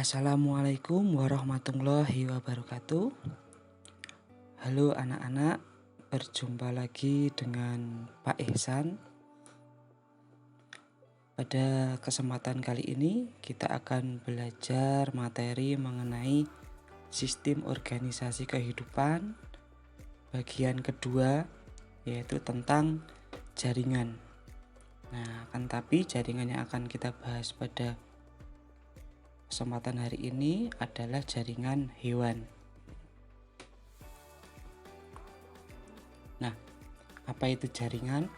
Assalamualaikum warahmatullahi wabarakatuh. Halo anak-anak, berjumpa lagi dengan Pak Ihsan. Pada kesempatan kali ini kita akan belajar materi mengenai sistem organisasi kehidupan bagian kedua, yaitu tentang jaringan. Nah, akan tapi jaringan yang akan kita bahas pada kesempatan hari ini adalah jaringan hewan. Nah, apa itu jaringan?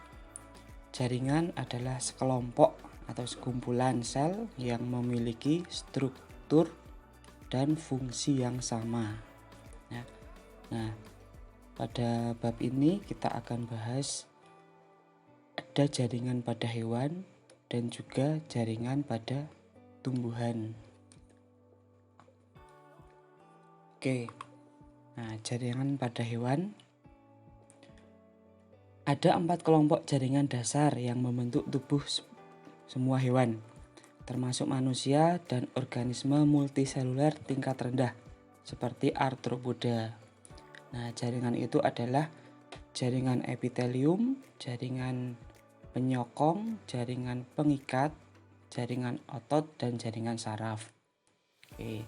Jaringan adalah sekelompok atau sekumpulan sel yang memiliki struktur dan fungsi yang sama. Nah, pada bab ini kita akan bahas ada jaringan pada hewan dan juga jaringan pada tumbuhan. Oke, nah jaringan pada hewan. Ada 4 kelompok jaringan dasar yang membentuk tubuh semua hewan, termasuk manusia dan organisme multiseluler tingkat rendah, seperti arthropoda. Nah, jaringan itu adalah jaringan epitelium, jaringan penyokong, jaringan pengikat, jaringan otot, dan jaringan saraf. Oke.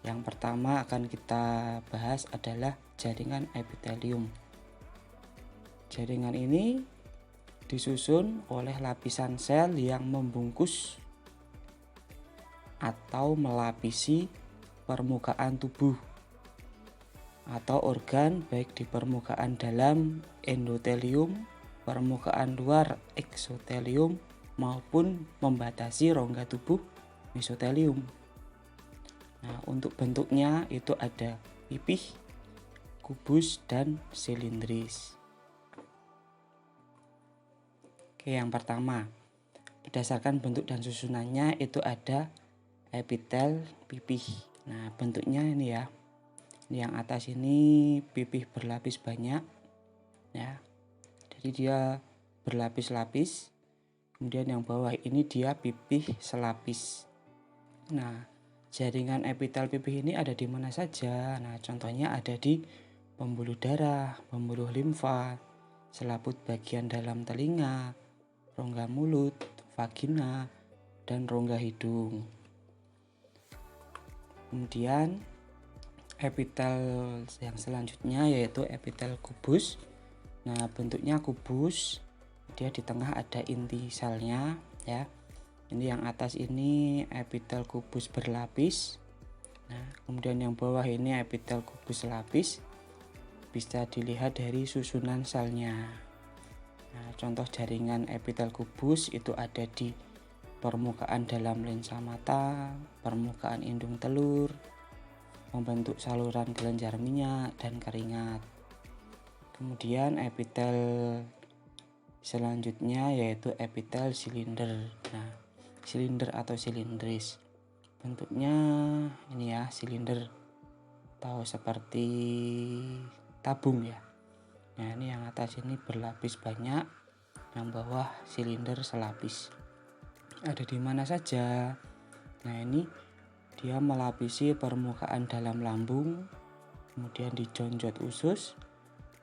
Yang pertama akan kita bahas adalah jaringan epitelium. Jaringan ini disusun oleh lapisan sel yang membungkus atau melapisi permukaan tubuh atau organ, baik di permukaan dalam endotelium, permukaan luar eksotelium, maupun membatasi rongga tubuh mesotelium. Nah, untuk bentuknya itu ada pipih, kubus, dan silindris. Oke, yang pertama, berdasarkan bentuk dan susunannya itu ada epitel pipih. Nah, bentuknya ini ya. Yang atas ini pipih berlapis banyak ya. Jadi dia berlapis-lapis. Kemudian yang bawah ini dia pipih selapis. Nah, jaringan epitel pipih ini ada di mana saja? Nah, contohnya ada di pembuluh darah, pembuluh limfa, selaput bagian dalam telinga, rongga mulut, vagina, dan rongga hidung. Kemudian epitel yang selanjutnya yaitu epitel kubus. Nah, bentuknya kubus, dia di tengah ada inti selnya ya. Ini yang atas ini epitel kubus berlapis. Nah, kemudian yang bawah ini epitel kubus lapis. Bisa dilihat dari susunan selnya. Nah, contoh jaringan epitel kubus itu ada di permukaan dalam lensa mata, permukaan indung telur, membentuk saluran kelenjar minyak dan keringat. Kemudian epitel selanjutnya yaitu epitel silinder. Nah, silinder atau silindris, bentuknya ini ya, silinder atau seperti tabung ya. Nah, ini yang atas ini berlapis banyak, yang bawah silinder selapis. Ada di mana saja? Nah, ini dia melapisi permukaan dalam lambung, kemudian di jonjot usus,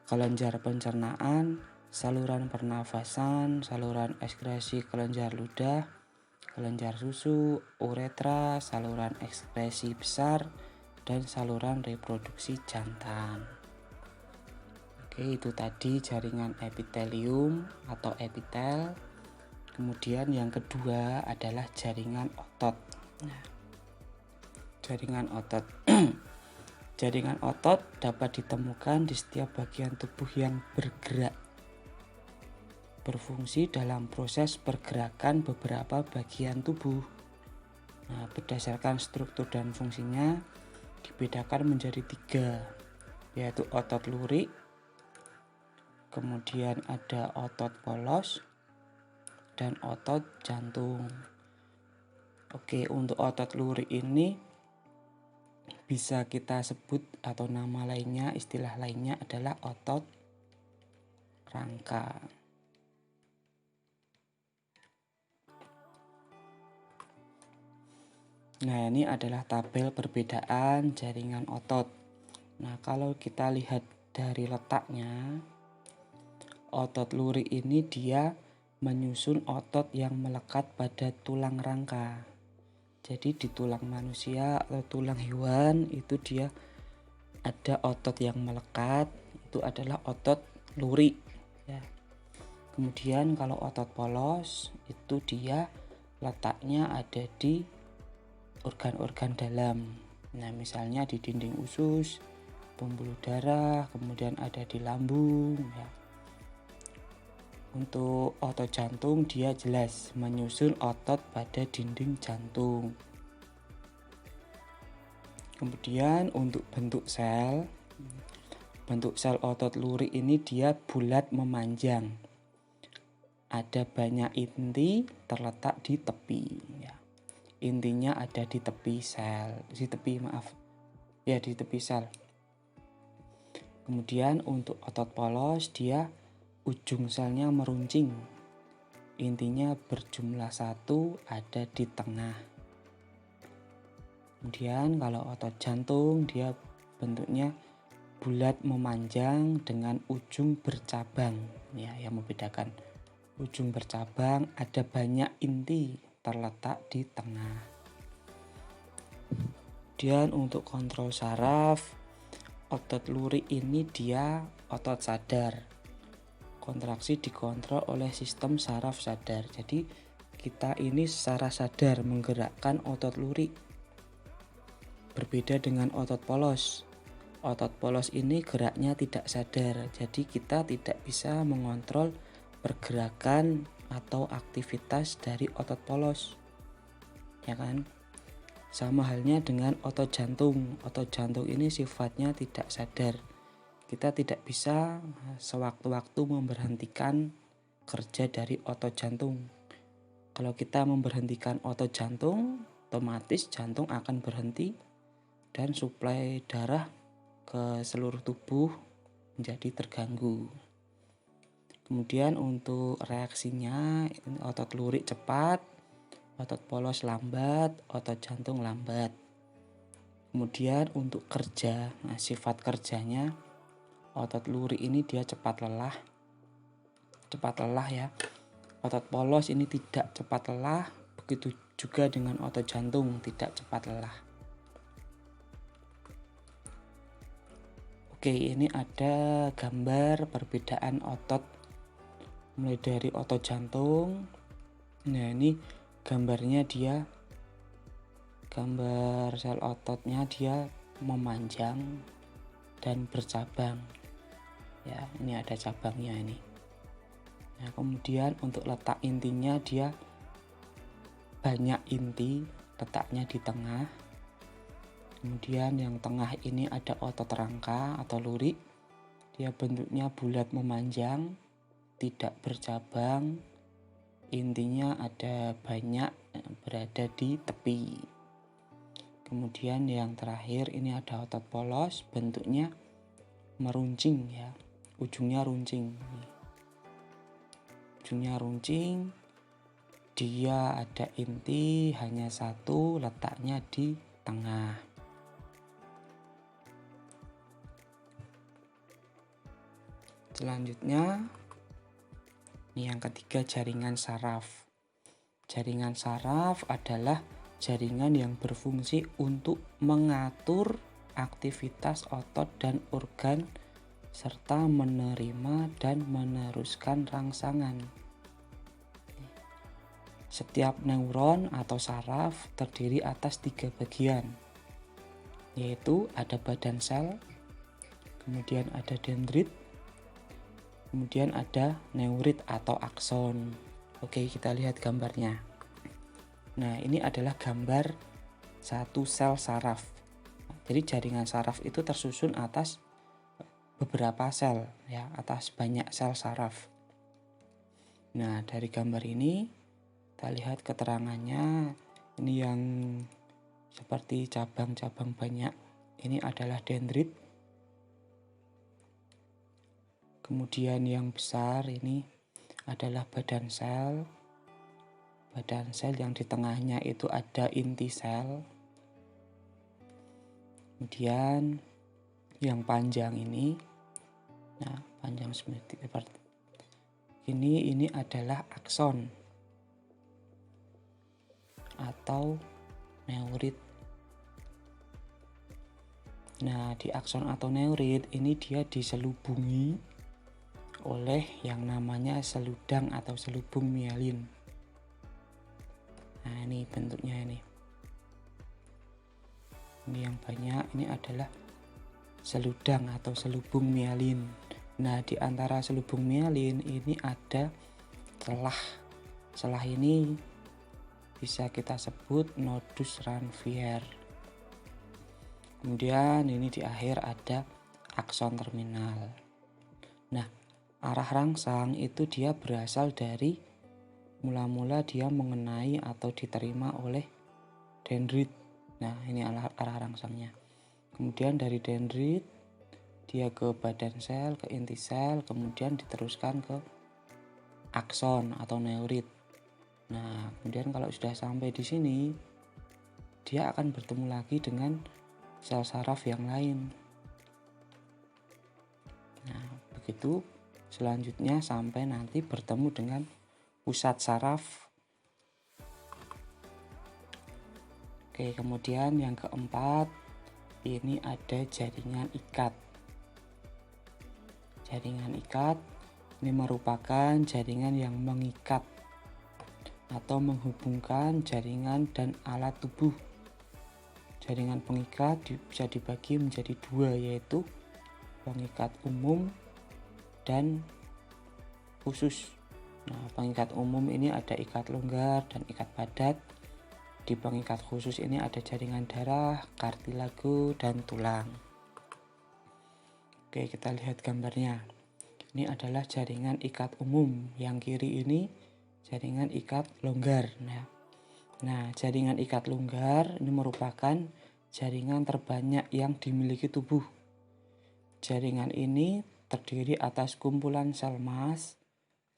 kelenjar pencernaan, saluran pernafasan, saluran ekskresi kelenjar ludah, kelenjar susu, uretra, saluran ekskresi besar, dan saluran reproduksi jantan. Oke, itu tadi jaringan epitelium atau epitel. Kemudian yang kedua adalah jaringan otot. Nah, jaringan otot. Jaringan otot dapat ditemukan di setiap bagian tubuh yang bergerak, berfungsi dalam proses pergerakan beberapa bagian tubuh. Nah, berdasarkan struktur dan fungsinya dibedakan menjadi 3, yaitu otot lurik, kemudian ada otot polos, dan otot jantung. Oke, untuk otot lurik ini bisa kita sebut atau nama lainnya, istilah lainnya adalah otot rangka. Nah, ini adalah tabel perbedaan jaringan otot. Nah, kalau kita lihat dari letaknya, otot lurik ini dia menyusun otot yang melekat pada tulang rangka. Jadi di tulang manusia atau tulang hewan itu dia ada otot yang melekat, itu adalah otot lurik ya. Kemudian kalau otot polos itu dia letaknya ada di organ-organ dalam. Nah, misalnya di dinding usus, pembuluh darah, kemudian ada di lambung ya. Untuk otot jantung dia jelas menyusun otot pada dinding jantung. Kemudian untuk bentuk sel otot lurik ini dia bulat memanjang. Ada banyak inti terletak di tepi ya. Intinya ada di tepi sel, di tepi sel. Kemudian untuk otot polos dia ujung selnya meruncing. Intinya berjumlah 1 ada di tengah. Kemudian kalau otot jantung dia bentuknya bulat memanjang dengan ujung bercabang ya, yang membedakan ujung bercabang ada banyak inti terletak di tengah. Kemudian untuk kontrol saraf, otot lurik ini dia otot sadar. Kontraksi dikontrol oleh sistem saraf sadar. Jadi kita ini secara sadar menggerakkan otot lurik. Berbeda dengan otot polos. Otot polos ini geraknya tidak sadar. Jadi kita tidak bisa mengontrol pergerakan atau aktivitas dari otot polos. Ya kan? Sama halnya dengan otot jantung. Otot jantung ini sifatnya tidak sadar. Kita tidak bisa sewaktu-waktu memberhentikan kerja dari otot jantung. Kalau kita memberhentikan otot jantung, otomatis jantung akan berhenti dan suplai darah ke seluruh tubuh menjadi terganggu. Kemudian untuk reaksinya, otot lurik cepat, otot polos lambat, otot jantung lambat. Kemudian untuk kerja, sifat kerjanya otot lurik ini dia cepat lelah ya. Otot polos ini tidak cepat lelah, begitu juga dengan otot jantung tidak cepat lelah. Oke, ini ada gambar perbedaan otot mulai dari otot jantung. Nah, ini gambarnya dia, gambar sel ototnya dia memanjang dan bercabang ya, ini ada cabangnya ini. Nah, kemudian untuk letak intinya dia banyak inti, letaknya di tengah. Kemudian yang tengah ini ada otot rangka atau lurik. Dia bentuknya bulat memanjang, tidak bercabang. Intinya ada banyak berada di tepi. Kemudian yang terakhir ini ada otot polos, bentuknya meruncing ya. Ujungnya runcing. Ujungnya runcing. Dia ada inti hanya 1, letaknya di tengah. Selanjutnya ini yang ketiga, jaringan saraf. Jaringan saraf adalah jaringan yang berfungsi untuk mengatur aktivitas otot dan organ serta menerima dan meneruskan rangsangan. Setiap neuron atau saraf terdiri atas 3 bagian, yaitu ada badan sel, kemudian ada dendrit, kemudian ada neurit atau akson. Oke, kita lihat gambarnya. Nah, ini adalah gambar satu sel saraf. Jadi jaringan saraf itu tersusun atas beberapa sel ya, atas banyak sel saraf. Nah, dari gambar ini kita lihat keterangannya. Ini yang seperti cabang-cabang banyak. Ini adalah dendrit. Kemudian yang besar ini adalah badan sel. badan sel, yang di tengahnya itu ada inti sel. Kemudian yang panjang ini, nah panjang seperti ini adalah akson atau neurit. Nah, di akson atau neurit ini dia diselubungi oleh yang namanya seludang atau selubung mielin. Nah, ini bentuknya ini. Ini yang banyak, ini adalah seludang atau selubung mielin. Nah, di antara selubung mielin ini ada celah. Celah ini bisa kita sebut nodus Ranvier. Kemudian ini di akhir ada akson terminal. Nah, arah rangsang itu dia berasal dari mula-mula dia mengenai atau diterima oleh dendrit. Nah, ini arah rangsangnya. Kemudian dari dendrit dia ke badan sel, ke inti sel, kemudian diteruskan ke akson atau neurit. Nah, kemudian kalau sudah sampai di sini, dia akan bertemu lagi dengan sel saraf yang lain. Nah, begitu selanjutnya sampai nanti bertemu dengan pusat saraf. Oke, kemudian yang keempat, ini ada jaringan ikat. Jaringan ikat ini merupakan jaringan yang mengikat atau menghubungkan jaringan dan alat tubuh. Jaringan pengikat bisa dibagi menjadi dua, yaitu pengikat umum dan khusus. Nah, pengikat umum ini ada ikat longgar dan ikat padat. Di pengikat khusus ini ada jaringan darah, kartilago, dan tulang. Oke, kita lihat gambarnya. Ini adalah jaringan ikat umum. Yang kiri ini jaringan ikat longgar. Nah, jaringan ikat longgar ini merupakan jaringan terbanyak yang dimiliki tubuh. Jaringan ini terdiri atas kumpulan sel mas,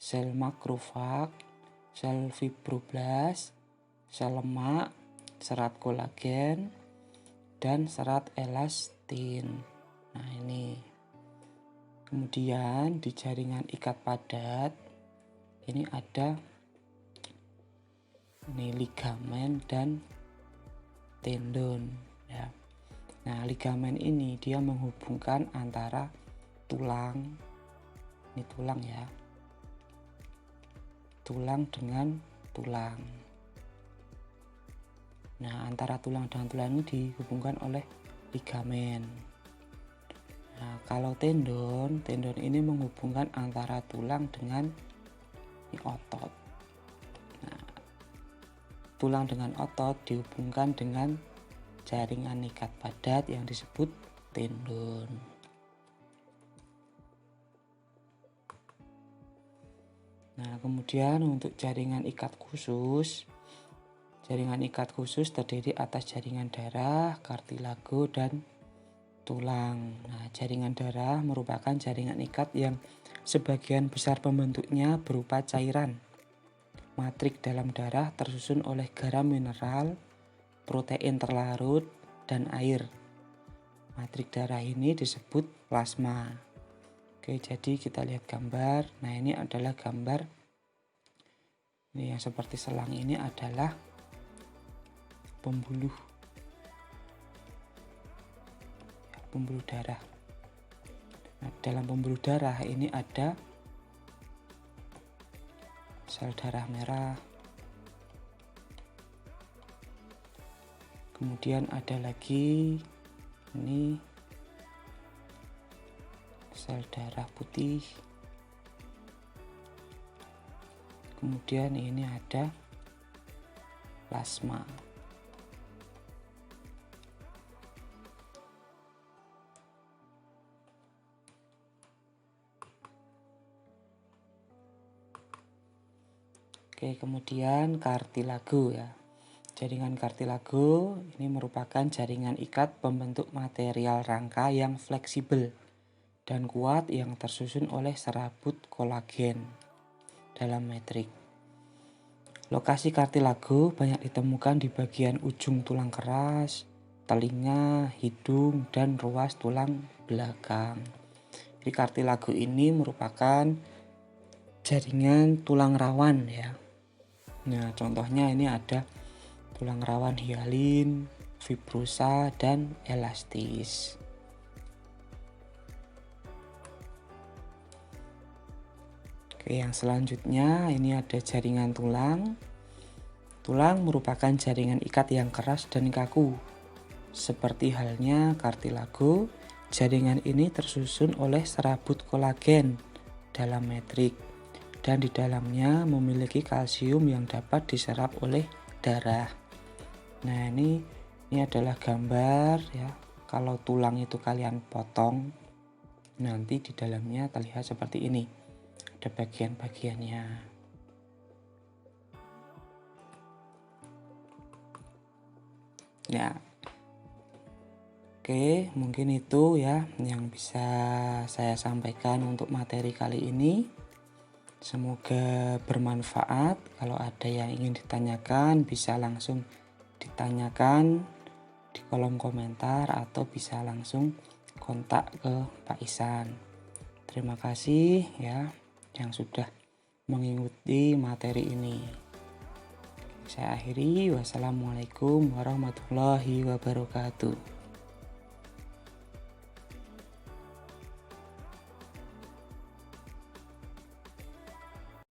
sel makrofag, sel fibroblas, sel lemak, serat kolagen, dan serat elastin. Nah, ini. Kemudian di jaringan ikat padat ini ada ligamen dan tendon, ya. Nah, ligamen ini dia menghubungkan antara tulang, ini tulang ya, tulang dengan tulang. Nah, antara tulang dan tulang ini dihubungkan oleh ligamen. Nah, kalau tendon ini menghubungkan antara tulang dengan otot. Nah, tulang dengan otot dihubungkan dengan jaringan ikat padat yang disebut tendon. Nah, kemudian untuk jaringan ikat khusus terdiri atas jaringan darah, kartilago, dan tulang. Nah, jaringan darah merupakan jaringan ikat yang sebagian besar pembentuknya berupa cairan. Matrik dalam darah tersusun oleh garam mineral, protein terlarut, dan air. Matrik darah ini disebut plasma. Oke, jadi kita lihat gambar. Nah, ini adalah gambar. Ini yang seperti selang ini adalah pembuluh darah. Nah, dalam pembuluh darah ini ada sel darah merah. Kemudian ada lagi ini sel darah putih. Kemudian ini ada plasma. Oke, kemudian kartilago ya. Jaringan kartilago ini merupakan jaringan ikat pembentuk material rangka yang fleksibel dan kuat yang tersusun oleh serabut kolagen dalam metrik. Lokasi kartilago banyak ditemukan di bagian ujung tulang keras, telinga, hidung, dan ruas tulang belakang. Jadi kartilago ini merupakan jaringan tulang rawan ya. Nah, contohnya ini ada tulang rawan hialin, fibrosa, dan elastis. Oke, yang selanjutnya ini ada jaringan tulang. Tulang merupakan jaringan ikat yang keras dan kaku. Seperti halnya kartilago, jaringan ini tersusun oleh serabut kolagen dalam metrik dan di dalamnya memiliki kalsium yang dapat diserap oleh darah. Nah, ini adalah gambar ya. Kalau tulang itu kalian potong, nanti di dalamnya terlihat seperti ini. Ada bagian-bagiannya. Ya. Oke, mungkin itu ya yang bisa saya sampaikan untuk materi kali ini. Semoga bermanfaat. Kalau ada yang ingin ditanyakan, bisa langsung ditanyakan di kolom komentar atau bisa langsung kontak ke Pak Isan. Terima kasih ya yang sudah mengikuti materi ini. Saya akhiri, wassalamualaikum warahmatullahi wabarakatuh.